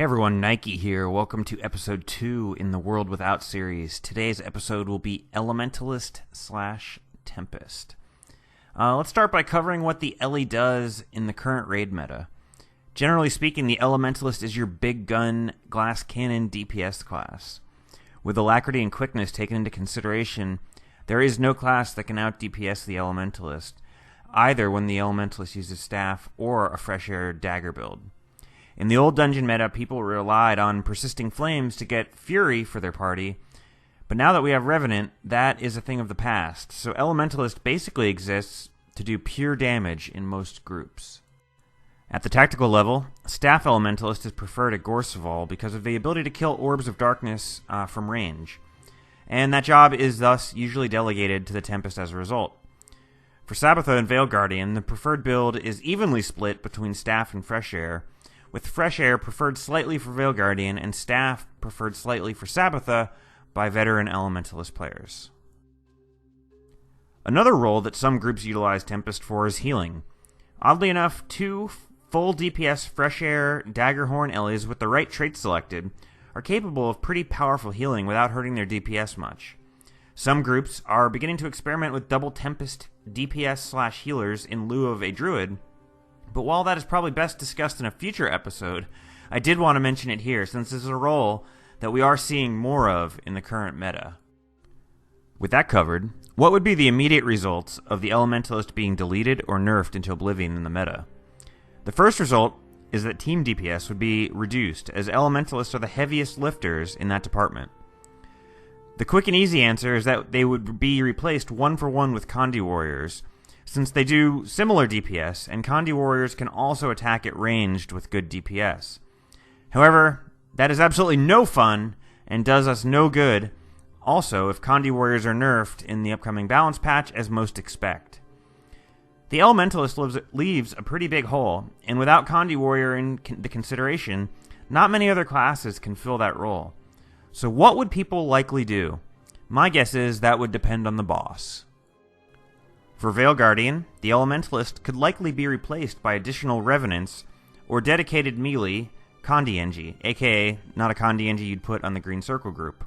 Everyone, Nike here. Welcome to episode 2 in the World Without series. Today's episode will be Elementalist / Tempest. Let's start by covering what the Ele does in the current raid meta. Generally speaking, the Elementalist is your big gun, glass cannon DPS class. With alacrity and quickness taken into consideration, there is no class that can out DPS the Elementalist, either when the Elementalist uses staff or a fresh air dagger build. In the old dungeon meta, people relied on persisting flames to get fury for their party, but now that we have Revenant, that is a thing of the past, so Elementalist basically exists to do pure damage in most groups. At the tactical level, Staff Elementalist is preferred at Gorseval because of the ability to kill Orbs of Darkness from range, and that job is thus usually delegated to the Tempest as a result. For Sabbatha and Veil Guardian, the preferred build is evenly split between Staff and Fresh Air, with Fresh Air preferred slightly for Veil Guardian and Staff preferred slightly for Sabbatha by veteran Elementalist players. Another role that some groups utilize Tempest for is healing. Oddly enough, 2 full DPS Fresh Air Daggerhorn Elis with the right trait selected are capable of pretty powerful healing without hurting their DPS much. Some groups are beginning to experiment with double Tempest DPS / healers in lieu of a Druid, but while that is probably best discussed in a future episode, I did want to mention it here since this is a role that we are seeing more of in the current meta. With that covered, what would be the immediate results of the Elementalist being deleted or nerfed into oblivion in the meta? The first result is that team DPS would be reduced, as Elementalists are the heaviest lifters in that department. The quick and easy answer is that they would be replaced 1-for-1 with Condi Warriors, since they do similar DPS, and Condi Warriors can also attack at ranged with good DPS. However, that is absolutely no fun, and does us no good, also if Condi Warriors are nerfed in the upcoming balance patch, as most expect. The Elementalist leaves a pretty big hole, and without Condi Warrior in the consideration, not many other classes can fill that role. So what would people likely do? My guess is that would depend on the boss. For Veil Guardian, the Elementalist could likely be replaced by additional Revenants or dedicated melee Condi Engie, aka not a Condi Engie you'd put on the Green Circle group.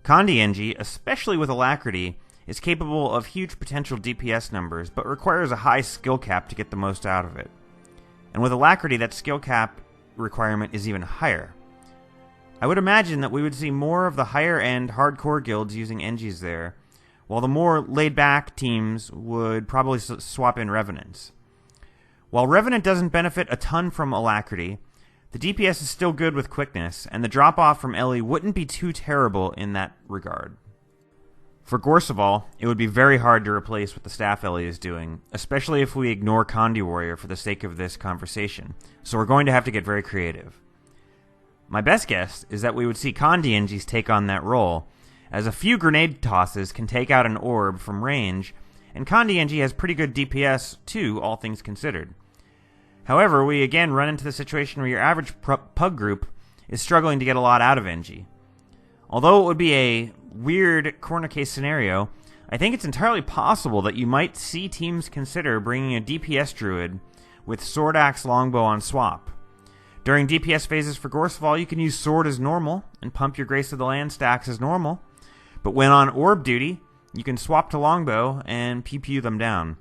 Condi Engie, especially with alacrity, is capable of huge potential DPS numbers, but requires a high skill cap to get the most out of it. And with alacrity, that skill cap requirement is even higher. I would imagine that we would see more of the higher-end hardcore guilds using Engies there, while the more laid-back teams would probably swap in Revenants. While Revenant doesn't benefit a ton from alacrity, the DPS is still good with quickness, and the drop-off from Ele wouldn't be too terrible in that regard. For Gorseval, it would be very hard to replace what the Staff Ele is doing, especially if we ignore Condi Warrior for the sake of this conversation, so we're going to have to get very creative. My best guess is that we would see Condi Engies take on that role, as a few grenade tosses can take out an orb from range, and Condi Engie has pretty good DPS too, all things considered. However, we again run into the situation where your average pug group is struggling to get a lot out of Engie. Although it would be a weird corner case scenario, I think it's entirely possible that you might see teams consider bringing a DPS Druid with Sword Axe Longbow on swap. During DPS phases for Gorseval, you can use Sword as normal and pump your Grace of the Land stacks as normal, but when on Orb duty, you can swap to Longbow and pew them down.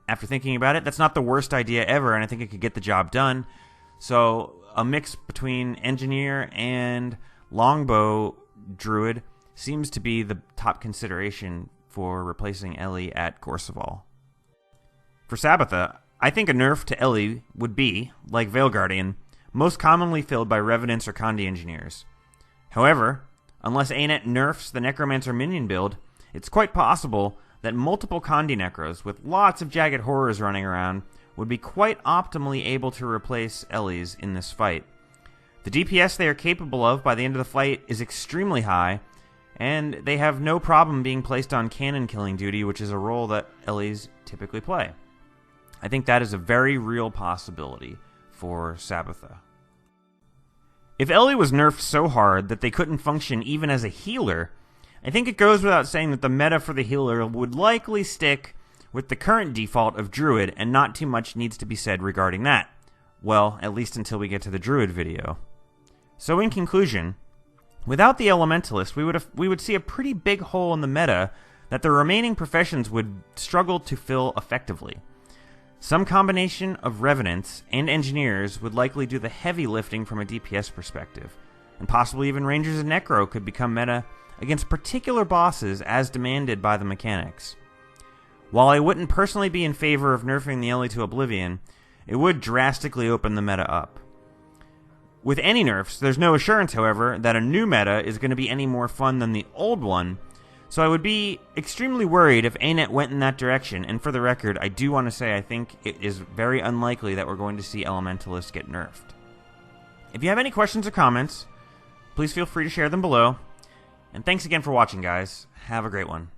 After thinking about it, that's not the worst idea ever, and I think it could get the job done. So a mix between Engineer and Longbow Druid seems to be the top consideration for replacing Ele at Gorseval. For Sabbatha, I think a nerf to Ele would be, like Veil Guardian, most commonly filled by Revenants or Condi Engineers. However, unless ANET nerfs the Necromancer minion build, it's quite possible that multiple Condi Necros with lots of Jagged Horrors running around would be quite optimally able to replace Eles in this fight. The DPS they are capable of by the end of the fight is extremely high, and they have no problem being placed on cannon killing duty, which is a role that Eles typically play. I think that is a very real possibility for Sabbatha. If Ele was nerfed so hard that they couldn't function even as a healer, I think it goes without saying that the meta for the healer would likely stick with the current default of Druid, and not too much needs to be said regarding that. Well, at least until we get to the Druid video. So in conclusion, without the Elementalist, we would see a pretty big hole in the meta that the remaining professions would struggle to fill effectively. Some combination of Revenants and Engineers would likely do the heavy lifting from a DPS perspective, and possibly even Rangers and Necro could become meta against particular bosses as demanded by the mechanics. While I wouldn't personally be in favor of nerfing the Ellie to Oblivion, it would drastically open the meta up. With any nerfs, there's no assurance, however, that a new meta is going to be any more fun than the old one, so I would be extremely worried if ANET went in that direction, and for the record, I do want to say I think it is very unlikely that we're going to see Elementalist get nerfed. If you have any questions or comments, please feel free to share them below, and thanks again for watching, guys. Have a great one.